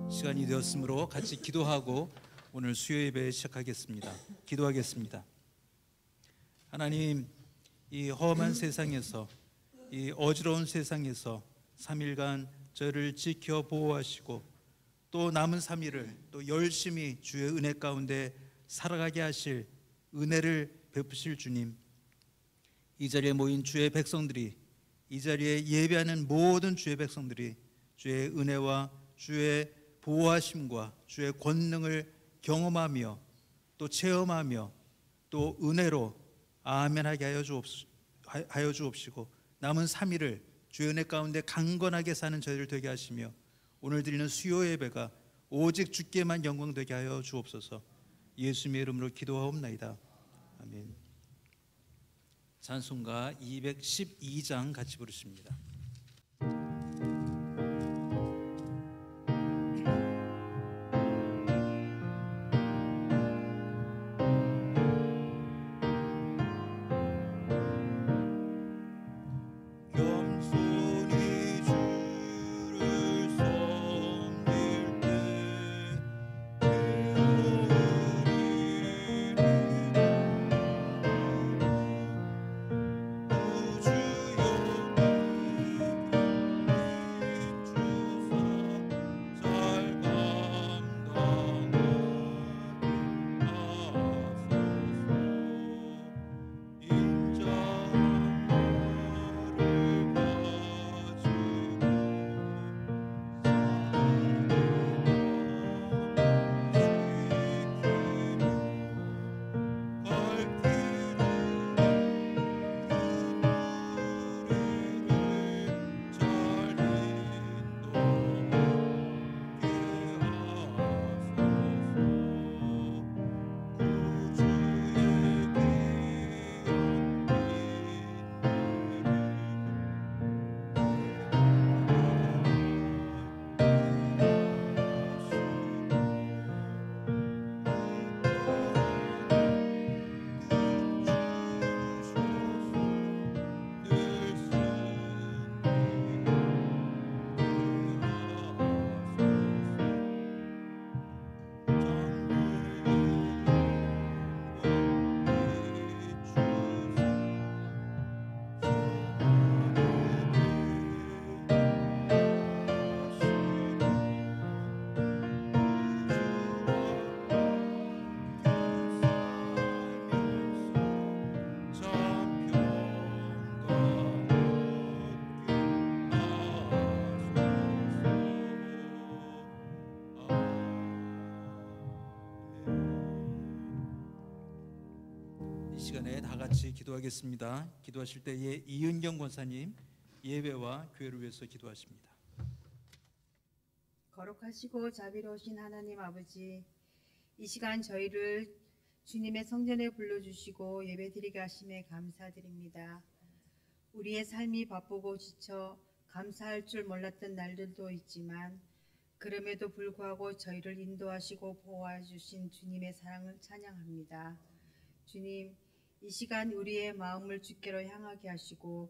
시간이 되었으므로 같이 기도하고 오늘 수요 예배 시작하겠습니다. 기도하겠습니다. 하나님, 이 험한 세상에서, 이 어지러운 세상에서 3일간 저희를 지켜 보호하시고 또 남은 3일을 또 열심히 주의 은혜 가운데 살아가게 하실 은혜를 베푸실 주님, 이 자리에 모인 주의 백성들이, 이 자리에 예배하는 모든 주의 백성들이 주의 은혜와 주의 보호하심과 주의 권능을 경험하며 또 체험하며 또 은혜로 아멘하게 하여 주옵시고 남은 3일을 주의 은혜 가운데 강건하게 사는 저희를 되게 하시며 오늘 드리는 수요 예배가 오직 주께만 영광 되게 하여 주옵소서. 예수님의 이름으로 기도하옵나이다. 아멘. 찬송가 212장 같이 부르십니다. 시간에 다 같이 기도하겠습니다. 기도하실 때에 이은경 권사님 예배와 교회를 위해서 기도하십니다. 거룩하시고 자비로우신 하나님 아버지, 이 시간 저희를 주님의 성전에 불러주시고 예배드리게 하심에 감사드립니다. 우리의 삶이 바쁘고 지쳐 감사할 줄 몰랐던 날들도 있지만 그럼에도 불구하고 저희를 인도하시고 보호해 주신 주님의 사랑을 찬양합니다. 주님, 이 시간 우리의 마음을 주께로 향하게 하시고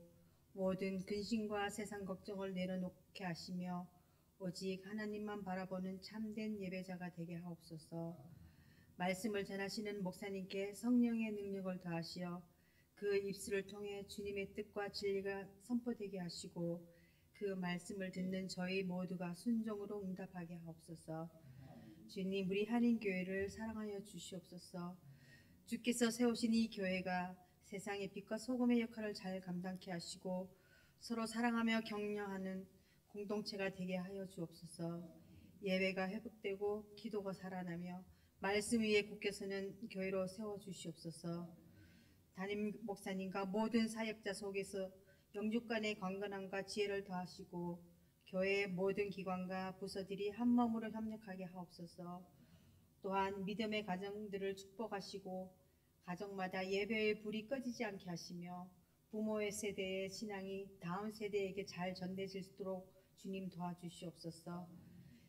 모든 근심과 세상 걱정을 내려놓게 하시며 오직 하나님만 바라보는 참된 예배자가 되게 하옵소서. 말씀을 전하시는 목사님께 성령의 능력을 더하시어 그 입술을 통해 주님의 뜻과 진리가 선포되게 하시고 그 말씀을 듣는 저희 모두가 순종으로 응답하게 하옵소서. 주님, 우리 한인교회를 사랑하여 주시옵소서. 주께서 세우신 이 교회가 세상의 빛과 소금의 역할을 잘 감당케 하시고 서로 사랑하며 격려하는 공동체가 되게 하여 주옵소서. 예배가 회복되고 기도가 살아나며 말씀 위에 굳게 서는 교회로 세워주시옵소서. 담임 목사님과 모든 사역자 속에서 영육 간의 강건함과 지혜를 더하시고 교회의 모든 기관과 부서들이 한 마음으로 협력하게 하옵소서. 또한 믿음의 가정들을 축복하시고 가정마다 예배의 불이 꺼지지 않게 하시며 부모의 세대의 신앙이 다음 세대에게 잘 전해질수록 주님 도와주시옵소서.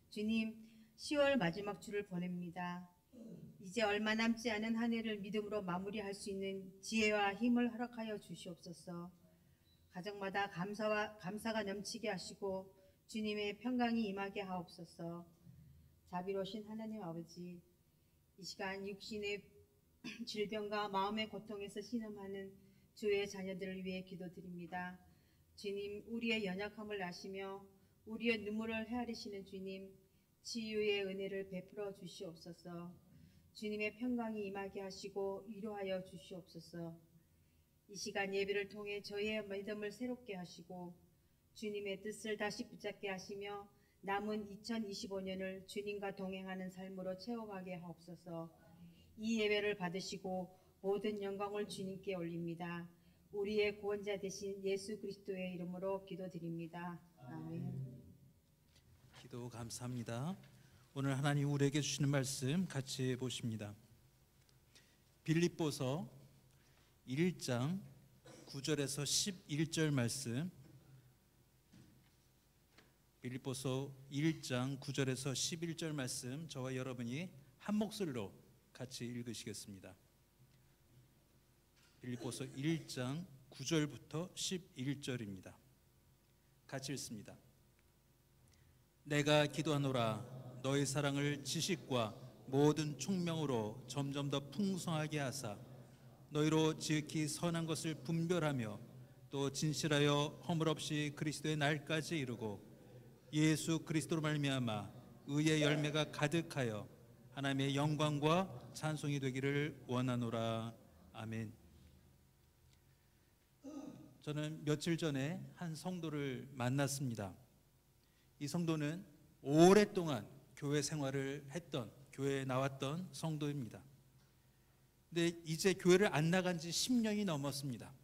주님, 10월 마지막 주를 보냅니다. 이제 얼마 남지 않은 한 해를 믿음으로 마무리할 수 있는 지혜와 힘을 허락하여 주시옵소서. 가정마다 감사가 넘치게 하시고 주님의 평강이 임하게 하옵소서. 자비로우신 하나님 아버지, 이 시간 육신의 질병과 마음의 고통에서 신음하는 주의 자녀들을 위해 기도드립니다. 주님, 우리의 연약함을 아시며 우리의 눈물을 헤아리시는 주님, 치유의 은혜를 베풀어 주시옵소서. 주님의 평강이 임하게 하시고 위로하여 주시옵소서. 이 시간 예배를 통해 저희의 믿음을 새롭게 하시고 주님의 뜻을 다시 붙잡게 하시며 남은 2025년을 주님과 동행하는 삶으로 채워가게 하옵소서. 이 예배를 받으시고 모든 영광을 주님께 올립니다. 우리의 구원자 되신 예수 그리스도의 이름으로 기도드립니다. 아멘. 기도 감사합니다. 오늘 하나님 우리에게 주시는 말씀 같이 보십니다. 빌립보서 1장 9절에서 11절 말씀, 빌립보서 1장 9절에서 11절 말씀, 저와 여러분이 한 목소리로 같이 읽으시겠습니다. 빌립보서 1장 9절부터 11절입니다. 같이 읽습니다. 내가 기도하노라. 너희 사랑을 지식과 모든 총명으로 점점 더 풍성하게 하사 너희로 지극히 선한 것을 분별하며 또 진실하여 허물 없이 그리스도의 날까지 이루고 예수 그리스도로 말미암아 의의 열매가 가득하여 하나님의 영광과 찬송이 되기를 원하노라. 아멘. 저는 며칠 전에 한 성도를 만났습니다. 이 성도는 오랫동안 교회 생활을 했던, 교회에 나왔던 성도입니다. 근데 이제 교회를 안 나간 지 10년이 넘었습니다.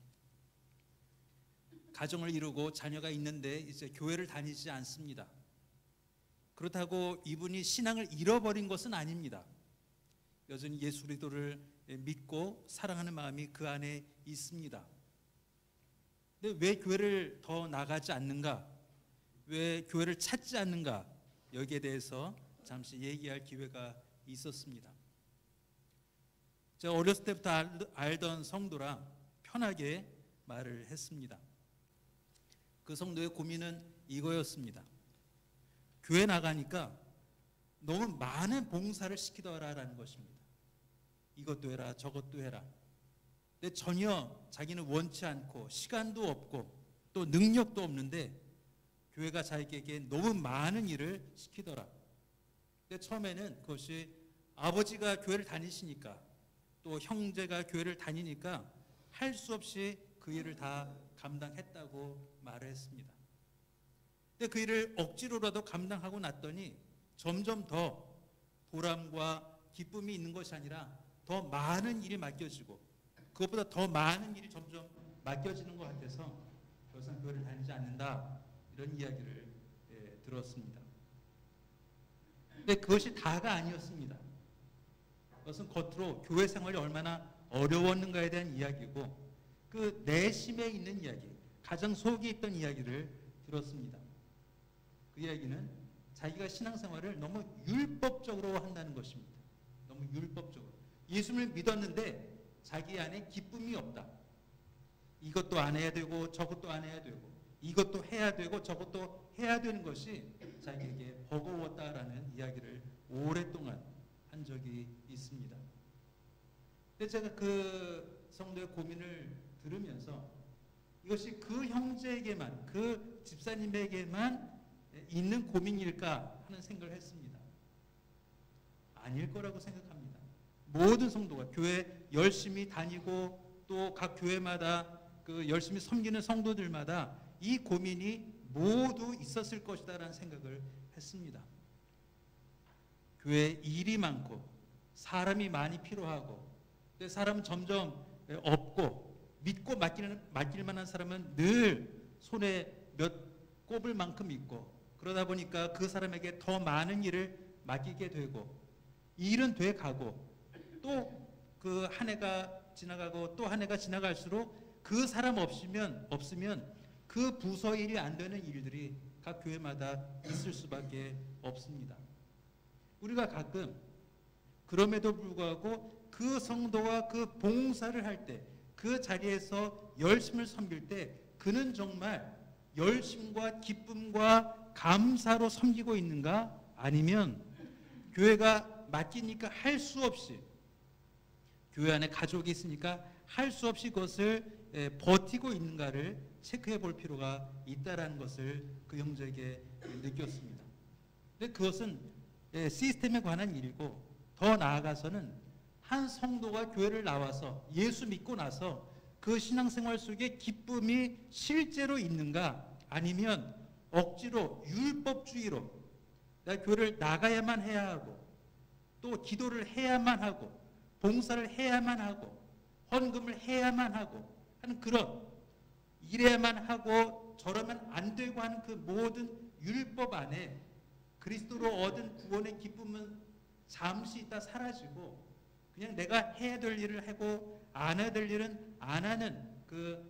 가정을 이루고 자녀가 있는데 이제 교회를 다니지 않습니다. 그렇다고 이분이 신앙을 잃어버린 것은 아닙니다. 여전히 예수 그리스도를 믿고 사랑하는 마음이 그 안에 있습니다. 근데 왜 교회를 더 나가지 않는가? 왜 교회를 찾지 않는가? 여기에 대해서 잠시 얘기할 기회가 있었습니다. 제가 어렸을 때부터 알던 성도라 편하게 말을 했습니다. 그 성도의 고민은 이거였습니다. 교회 나가니까 너무 많은 봉사를 시키더라라는 것입니다. 이것도 해라 저것도 해라. 근데 전혀 자기는 원치 않고 시간도 없고 또 능력도 없는데 교회가 자기에게 너무 많은 일을 시키더라. 근데 처음에는 그것이 아버지가 교회를 다니시니까 또 형제가 교회를 다니니까 할 수 없이 그 일을 다 감당했다고 말을 했습니다. 근데 그 일을 억지로라도 감당하고 났더니 점점 더 보람과 기쁨이 있는 것이 아니라 더 많은 일이 맡겨지고 그것보다 더 많은 일이 점점 맡겨지는 것 같아서 더 이상 교회를 다니지 않는다, 이런 이야기를 들었습니다. 근데 그것이 다가 아니었습니다. 그것은 겉으로 교회 생활이 얼마나 어려웠는가에 대한 이야기고 그 내심에 있는 이야기, 가장 속에 있던 이야기를 들었습니다. 그 이야기는 자기가 신앙생활을 너무 율법적으로 한다는 것입니다. 너무 율법적으로. 예수를 믿었는데 자기 안에 기쁨이 없다. 이것도 안 해야 되고 저것도 안 해야 되고 이것도 해야 되고 저것도 해야 되는 것이 자기에게 버거웠다라는 이야기를 오랫동안 한 적이 있습니다. 근데 제가 그 성도의 고민을 들으면서 이것이 그 형제에게만, 그 집사님에게만 있는 고민일까 하는 생각을 했습니다. 아닐 거라고 생각합니다. 모든 성도가 교회 열심히 다니고 또 각 교회마다 그 열심히 섬기는 성도들마다 이 고민이 모두 있었을 것이다라는 생각을 했습니다. 교회에 일이 많고 사람이 많이 필요하고 사람은 점점 없고 믿고 맡길 만한 사람은 늘 손에 몇 꼽을 만큼 있고 그러다 보니까 그 사람에게 더 많은 일을 맡기게 되고 일은 돼 가고 또 그 한 해가 지나가고 또 한 해가 지나갈수록 그 사람 없으면 그 부서 일이 안 되는 일들이 각 교회마다 있을 수밖에 없습니다. 우리가 가끔 그럼에도 불구하고 그 성도와 그 봉사를 할 때 그 자리에서 열심을 섬길 때 그는 정말 열심과 기쁨과 감사로 섬기고 있는가? 아니면 교회가 맡기니까 할 수 없이, 교회 안에 가족이 있으니까 할 수 없이 그것을 버티고 있는가를 체크해 볼 필요가 있다라는 것을 그 형제에게 느꼈습니다. 근데 그것은 시스템에 관한 일이고, 더 나아가서는 한 성도가 교회를 나와서 예수 믿고 나서 그 신앙생활 속에 기쁨이 실제로 있는가, 아니면 억지로 율법주의로 내가 교회를 나가야만 해야 하고, 또 기도를 해야만 하고, 봉사를 해야만 하고, 헌금을 해야만 하고 하는, 그런 이래야만 하고 저러면 안 되고 하는 그 모든 율법 안에 그리스도로 얻은 구원의 기쁨은 잠시 있다 사라지고, 그냥 내가 해야 될 일을 하고 안 해야 될 일은 안 하는, 그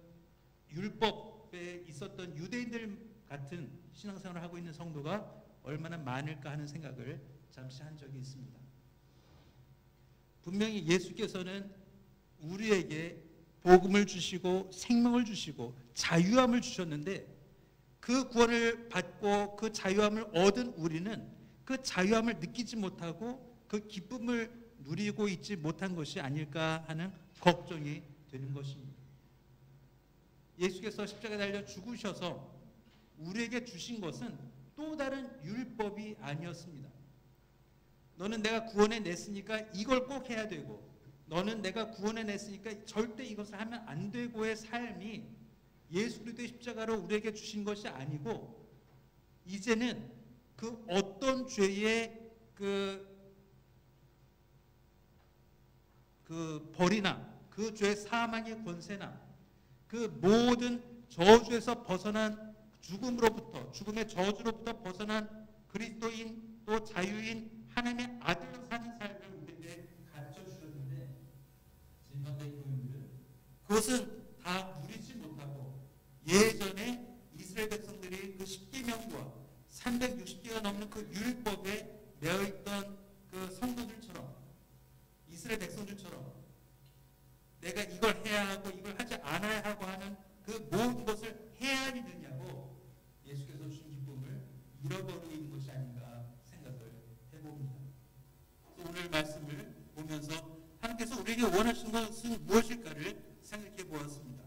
율법에 있었던 유대인들 같은 신앙생활을 하고 있는 성도가 얼마나 많을까 하는 생각을 잠시 한 적이 있습니다. 분명히 예수께서는 우리에게 복음을 주시고 생명을 주시고 자유함을 주셨는데, 그 구원을 받고 그 자유함을 얻은 우리는 그 자유함을 느끼지 못하고 그 기쁨을 누리고 있지 못한 것이 아닐까 하는 걱정이 되는 것입니다. 예수께서 십자가에 달려 죽으셔서 우리에게 주신 것은 또 다른 율법이 아니었습니다. 너는 내가 구원해 냈으니까 이걸 꼭 해야 되고, 너는 내가 구원해 냈으니까 절대 이것을 하면 안 되고의 삶이 예수 그리스도의 십자가로 우리에게 주신 것이 아니고, 이제는 그 어떤 죄의 그 벌이나 그 죄의 사망의 권세나 그 모든 저주에서 벗어난, 죽음으로부터, 죽음의 저주로부터 벗어난 그리스도인, 또 자유인 하나님의 아들로 사는 삶을 우리에게 가르쳐 주셨는데, 진정된 교인들은 그것은 다 누리지 못하고, 예전에 이스라엘 백성들이 그 십계명과 360개가 넘는 그 율법에 매여 있던 그 성도들처럼, 이스라엘 백성들처럼 내가 이걸 해야 하고 이걸 하지 않아야 하고 하는 그 모든 것을 해야 되느냐고 예수께서 주신 기쁨을 잃어버리고 있는 것이 아닌가 생각을 해봅니다. 오늘 말씀을 보면서 하나님께서 우리에게 원하시는 것은 무엇일까를 생각해 보았습니다.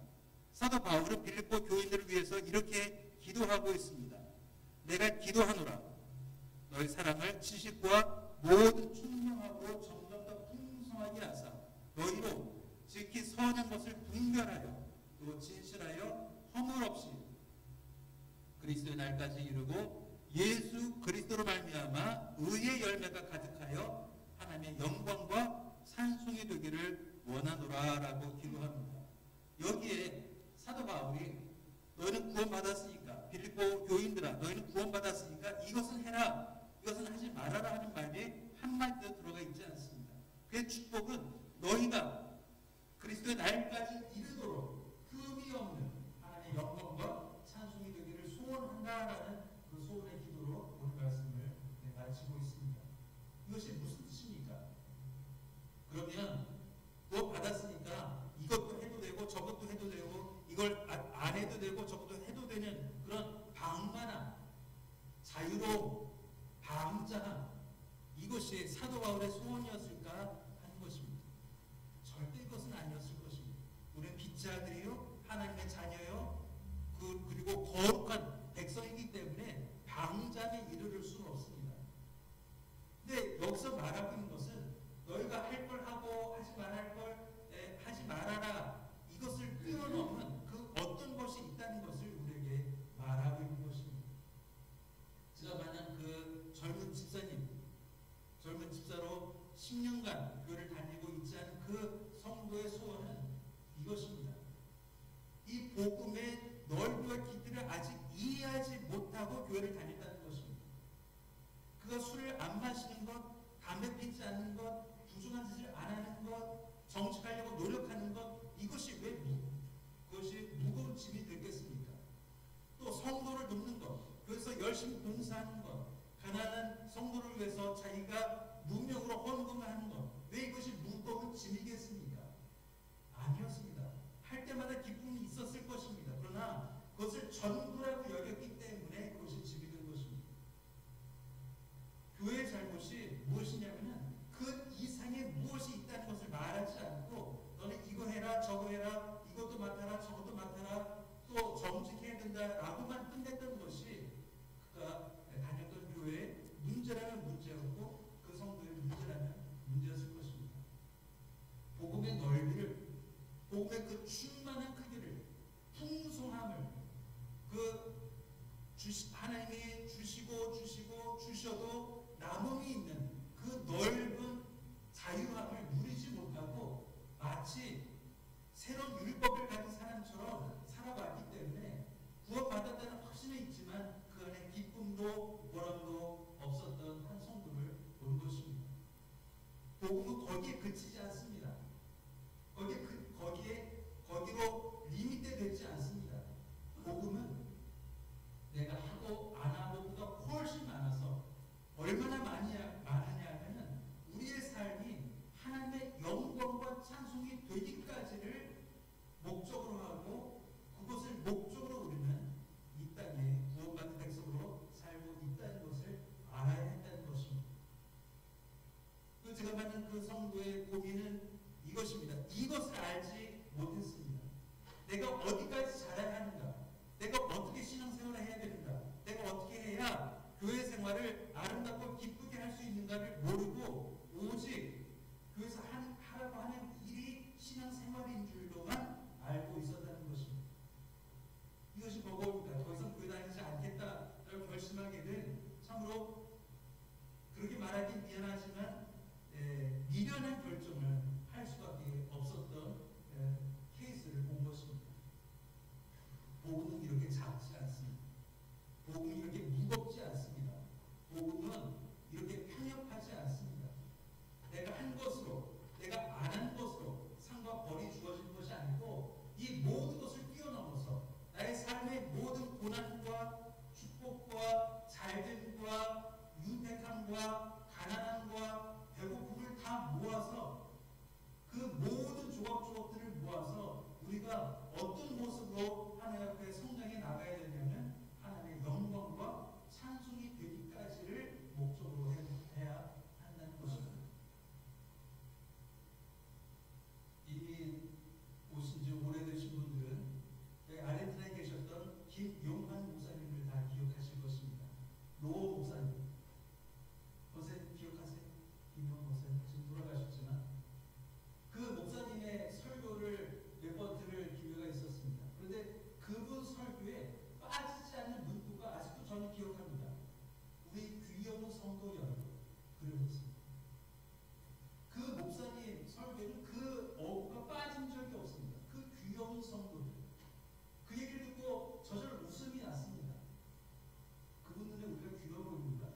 사도 바울은 빌립보 교인들을 위해서 이렇게 기도하고 있습니다. 내가 기도하노라. 너희 사랑을 지식과 모든 총명하고 점점 더 풍성하게 하사 너희로 지극히 선한 것을 분별하여 또 진실하여 허물 없이 그리스도의 날까지 이루고 예수 그리스도로 말미암아 의의 열매가 가득하여 하나님의 영광과 찬송이 되기를 원하노라라고 기도합니다. 여기에 사도 바울이 너희는 구원받았으니까, 빌립보 교인들아 너희는 구원받았으니까 이것은 해라, 이것은 하지 말아라 하는 말이 한마디도 들어가 있지 않습니다. 그의 축복은 너희가 그리스도의 날까지 이르도록 흠이 없는 하나님의 영광과 찬송이 되기를 소원한다라는 그 소원의 기도로 오늘 말씀을 마치고 있습니다. 이것이 무슨 뜻입니까? 그러면 그거 받았으니까 이것도 해도 되고 저것도 해도 되고, 이걸 안 해도 되고 저것도 해도 되는 그런 방만함, 자유로움, 방자함, 이것이 사도 바울의 소원이었을까 하는 것입니다. 절대 그것은 아니었을 것입니다. 우리는 빛의 아들이 해라 저거 해라 이것도 맡아라 저것도 맡아라 또 정직해야 된다라고만 끝냈던 것이 그가 다녔던 교회의 문제라면 문제였고 그 성도의 문제라면 문제였을 것입니다. 복음의 넓이를, 복음의 그 충만한 크기를, 풍성함을, 하나님이 주셔도 남음이 있는 그 넓은 자유함을 누리지 못하고 마치 새로운 율법을 가진 사람처럼 살아왔기 때문에 구원받았다는 확신은 있지만 그 안에 기쁨도 보람도 없었던 한 성도를 본 것입니다. 복음은 거기에 그치지 않습니다. 거기로 리미트 되지 않습니다. 복음은 내가 하고 안 하고보다 훨씬 많아서 얼마나 많으냐 하면은 우리의 삶이 하나님의 영광과 찬송이 되기까지를 목적으로 하고 그것을 목적으로 우리는 이 땅에 구원받은 백성으로 살고 있다는 것을 알아야 한다는 것입니다. 제가 받는 그 성도의 고민은 이것입니다. 이것을 알지 못했습니다. 내가 어디까지 잘해야 하는가? 내가 어떻게 신앙생활을 해야 되는가? 내가 어떻게 해야 교회 생활을 아름답고 기쁘게 할 수 있는가를 모르고 오직 교회에서 하라고 하는 일이 신앙생활인 줄로만 알고 있었다는 것입니다. 이것이 버거웁니다. 더 이상 교회 다니지 않겠다라고 결심하게 된 참으로 그렇게 말하기 미안하지만 미련한 결정을 할 수밖에 없었던 케이스를 본 것입니다. 복음은 이렇게 작지 않습니다. 복음은 이렇게 무겁지 않습니다. 복음은 이렇게 편협하지 않습니다. 내가 한 것으로, 내가 안 한 것으로 상과 벌이 주어진 것이 아니고 이 모든 것을 뛰어넘어서 나의 삶의 모든 고난과 축복과 잘됨과 윤택함과 가난함과 배고픔을 다 모아서 그 모든 조각조각들을 모아서 우리가 어떤 모습으로 하나님 앞에 성장해 나가야 되냐면 하나님의 영광과 찬송이 되기까지를 목적으로 해야 한다는 것입니다. 이미 오신 지 오래되신 분들은 아르헨티나에 계셨던 김용환 목사님을 다 기억하실 것입니다. 노 목사님. 선생님 기억하세요? 김용환 목사님 지금 돌아가셨지만 그 목사님의 설교를 몇 번 들을 기회가 있었습니다. 그런데 그분 설교에 빠지지 않는 문구가 아직도 저는 기억합니다. 우리 귀여운 성도 여러분, 그러셨습니다. 그 목사님 설교는 그 어구가 빠진 적이 없습니다. 그 귀여운 성도들. 그 얘기를 듣고 저절로 웃음이 났습니다. 그분 눈에 우리가 귀여워 보입니다.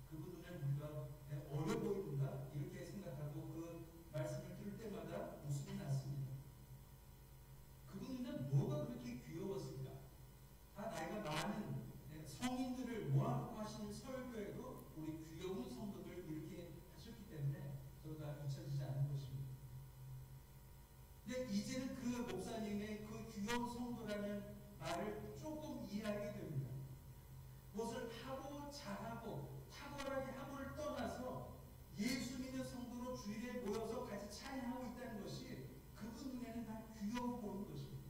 그분 눈에 우리가 어려 보이는가 이렇게 생각하고 그 말씀을 들을 때마다 웃음이 났습니다. 그분 눈에 뭐가 그렇게 귀여웠을까? 다 나이가 많은 성인들을 모아놓고 하시는 설교에도 우리 귀여운 성도들 이렇게 하셨기 때문에 저가 잊혀지지 않은 것입니다. 근데 이제는 그 목사님의 그 귀여운 성도라는 말을 조금 이해하게 됩니다. 무엇을 하고 잘하고 탁월하게 하고를 떠나서 예수 믿는 성도로 주일에 모여서 같이 찬양하고 있다는 것이 그분 눈에는 다 귀여워 보이는 것입니다.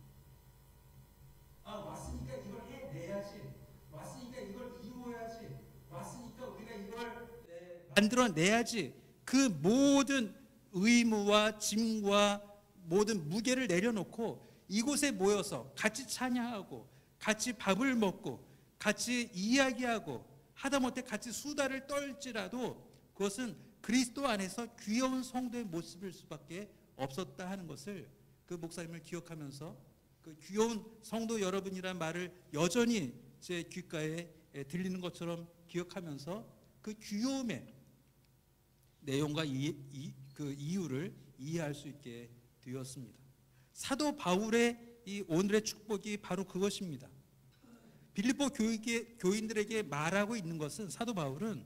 아, 왔으니까 이걸 해내야지. 왔으니까 이걸 이루어야지. 왔으니까 우리가 이걸 만들어내야지. 그 모든 의무와 짐과 모든 무게를 내려놓고 이곳에 모여서 같이 찬양하고 같이 밥을 먹고 같이 이야기하고 하다못해 같이 수다를 떨지라도 그것은 그리스도 안에서 귀여운 성도의 모습일 수밖에 없었다 하는 것을 그 목사님을 기억하면서 그 귀여운 성도 여러분이라는 말을 여전히 제 귓가에 들리는 것처럼 기억하면서 그 귀여움의 내용과 그 이유를 이해할 수 있게 되었습니다. 사도 바울의 이 오늘의 축복이 바로 그것입니다. 빌립보 교인들에게 말하고 있는 것은 사도 바울은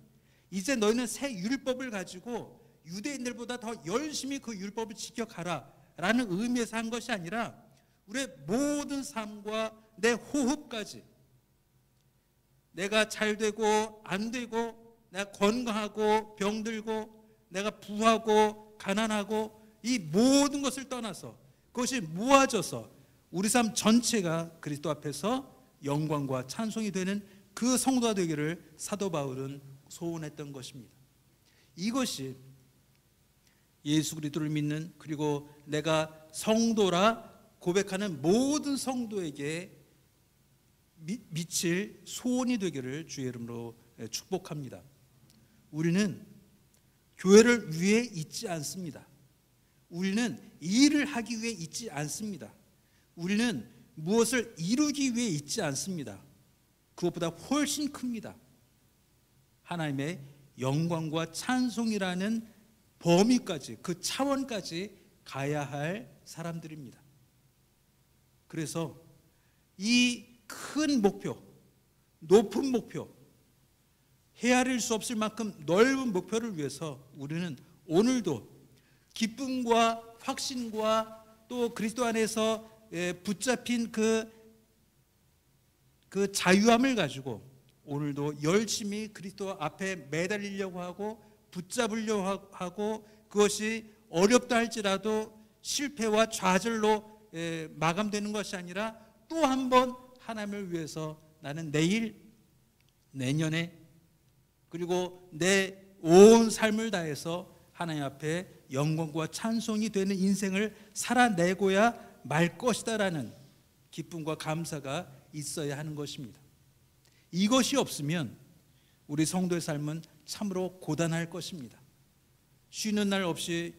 이제 너희는 새 율법을 가지고 유대인들보다 더 열심히 그 율법을 지켜가라 라는 의미에서 한 것이 아니라 우리의 모든 삶과 내 호흡까지 내가 잘 되고 안 되고 내가 건강하고 병들고 내가 부하고 가난하고 이 모든 것을 떠나서 그것이 모아져서 우리 삶 전체가 그리스도 앞에서 영광과 찬송이 되는 그 성도가 되기를 사도 바울은 소원했던 것입니다. 이것이 예수 그리스도를 믿는, 그리고 내가 성도라 고백하는 모든 성도에게 미칠 소원이 되기를 주의 이름으로 축복합니다. 우리는 교회를 위해 있지 않습니다. 우리는 일을 하기 위해 있지 않습니다. 우리는 무엇을 이루기 위해 있지 않습니다. 그것보다 훨씬 큽니다. 하나님의 영광과 찬송이라는 범위까지, 그 차원까지 가야 할 사람들입니다. 그래서 이 큰 목표, 높은 목표, 헤아릴 수 없을 만큼 넓은 목표를 위해서 우리는 오늘도 기쁨과 확신과 또 그리스도 안에서 붙잡힌 그 자유함을 가지고 오늘도 열심히 그리스도 앞에 매달리려고 하고 붙잡으려고 하고, 그것이 어렵다 할지라도 실패와 좌절로 마감되는 것이 아니라 또 한 번 하나님을 위해서 나는 내일, 내년에, 그리고 내 온 삶을 다해서 하나님 앞에 영광과 찬송이 되는 인생을 살아내고야 말 것이다라는 기쁨과 감사가 있어야 하는 것입니다. 이것이 없으면 우리 성도의 삶은 참으로 고단할 것입니다. 쉬는 날 없이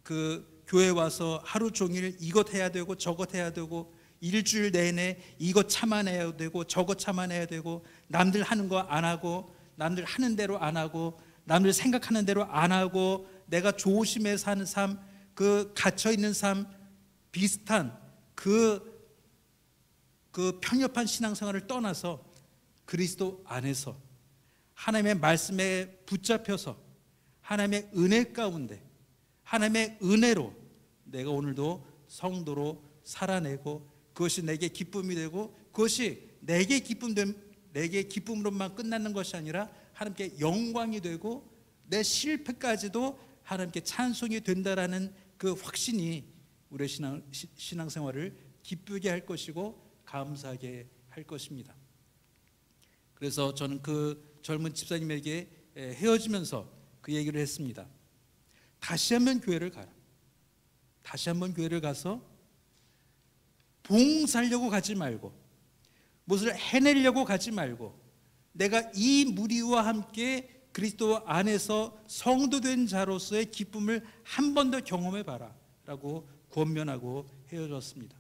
그 교회 와서 하루 종일 이것 해야 되고 저것 해야 되고, 일주일 내내 이것 참아내야 되고 저것 참아내야 되고, 남들 하는 거 안 하고, 남들 하는 대로 안 하고, 남들 생각하는 대로 안 하고, 내가 조심해 사는 삶, 그 갇혀있는 삶, 비슷한 그 편협한 신앙생활을 떠나서 그리스도 안에서 하나님의 말씀에 붙잡혀서 하나님의 은혜 가운데, 하나님의 은혜로 내가 오늘도 성도로 살아내고, 그것이 내게 기쁨이 되고, 그것이 내게 기쁨으로만 끝나는 것이 아니라 하나님께 영광이 되고 내 실패까지도 하나님께 찬송이 된다라는 그 확신이 우리의 신앙생활을 기쁘게 할 것이고 감사하게 할 것입니다. 그래서 저는 그 젊은 집사님에게 헤어지면서 그 얘기를 했습니다. 다시 한번 교회를 가라. 다시 한번 교회를 가서 봉사하려고 가지 말고, 무엇을 해내려고 가지 말고, 내가 이 무리와 함께 그리스도 안에서 성도된 자로서의 기쁨을 한 번 더 경험해봐라 라고 권면하고 헤어졌습니다.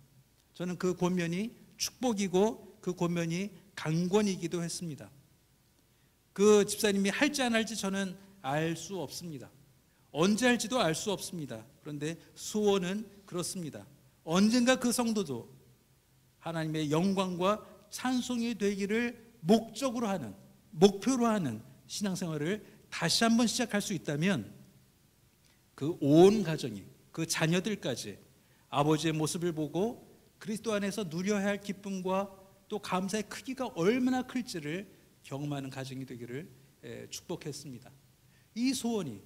저는 그 권면이 축복이고 그 권면이 강권이기도 했습니다. 그 집사님이 할지 안 할지 저는 알 수 없습니다. 언제 할지도 알 수 없습니다. 그런데 소원은 그렇습니다. 언젠가 그 성도도 하나님의 영광과 찬송이 되기를 목적으로 하는, 목표로 하는 신앙생활을 다시 한번 시작할 수 있다면 그 온 가정이, 그 자녀들까지 아버지의 모습을 보고 그리스도 안에서 누려야 할 기쁨과 또 감사의 크기가 얼마나 클지를 경험하는 가정이 되기를 축복했습니다. 이 소원이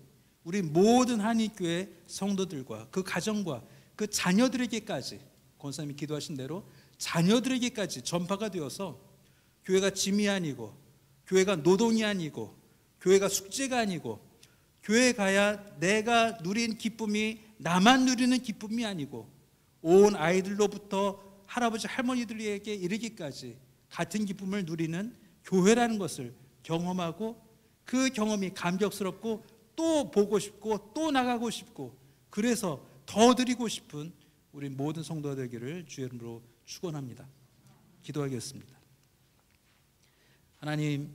우리 모든 한인교회 성도들과 그 가정과 그 자녀들에게까지, 권사님이 기도하신 대로 자녀들에게까지 전파가 되어서 교회가 짐이 아니고, 교회가 노동이 아니고, 교회가 숙제가 아니고, 교회 가야 내가 누린 기쁨이 나만 누리는 기쁨이 아니고 온 아이들로부터 할아버지 할머니들에게 이르기까지 같은 기쁨을 누리는 교회라는 것을 경험하고, 그 경험이 감격스럽고 또 보고 싶고 또 나가고 싶고, 그래서 더 드리고 싶은 우리 모든 성도가 되기를 주의 이름으로 축원합니다. 기도하겠습니다. 하나님,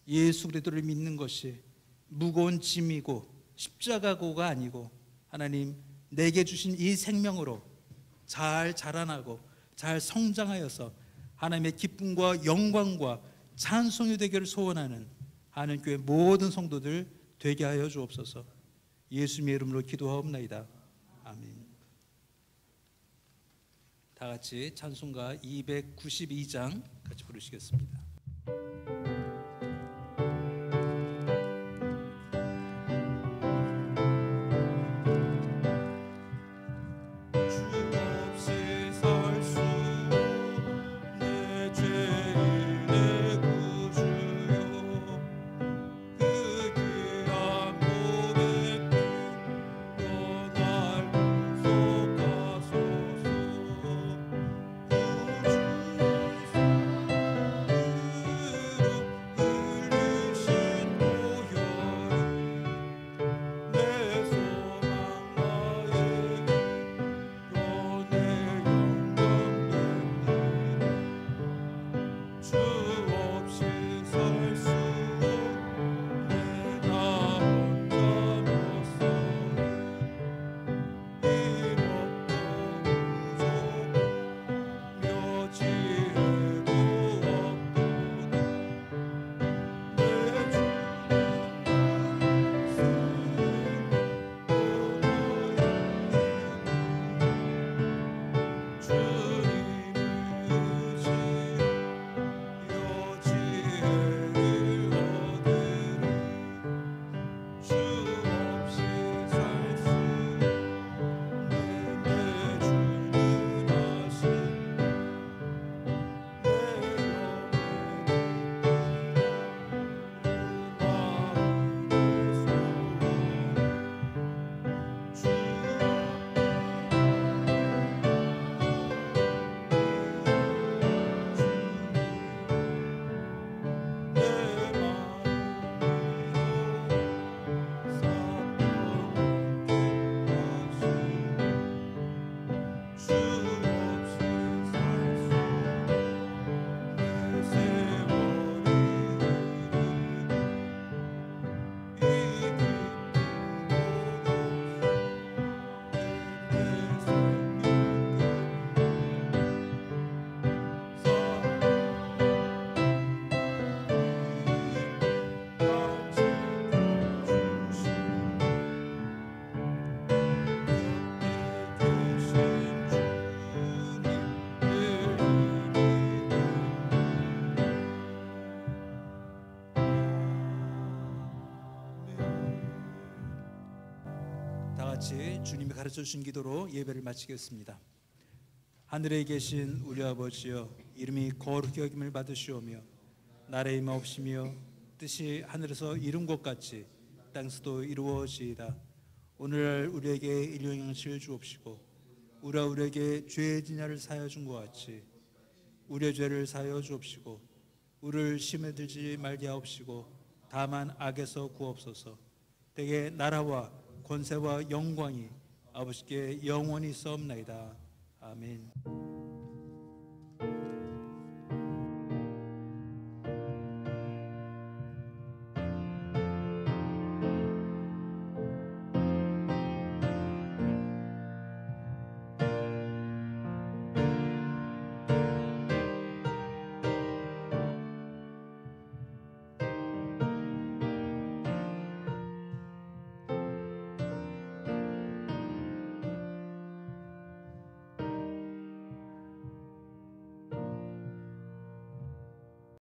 예수 그리스도를 믿는 것이 무거운 짐이고 십자가고가 아니고, 하나님 내게 주신 이 생명으로 잘 자라나고 잘 성장하여서 하나님의 기쁨과 영광과 찬송이 되기를 소원하는 하나님교회 모든 성도들 되게 하여 주옵소서. 예수님의 이름으로 기도하옵나이다. 아멘. 다 같이 찬송가 292장 같이 부르시겠습니다. 주님이 가르쳐 주신 기도로 예배를 마치겠습니다. 하늘에 계신 우리 아버지여, 이름이 거룩히 여김을 받으시오며 나라의 임하옵시며 뜻이 하늘에서 이룬 것 같이 땅에서도 이루어지이다. 오늘날 우리에게 일용할 양식을 주옵시고 우리가 우리에게 죄의 진야를 사하여 준 것 같이 우리의 죄를 사하여 주옵시고 우리를 시험에 들지 말게 하옵시고 다만 악에서 구하옵소서. 대개 나라와 권세와 영광이 아버지께 영원히 있사옵나이다. 아멘.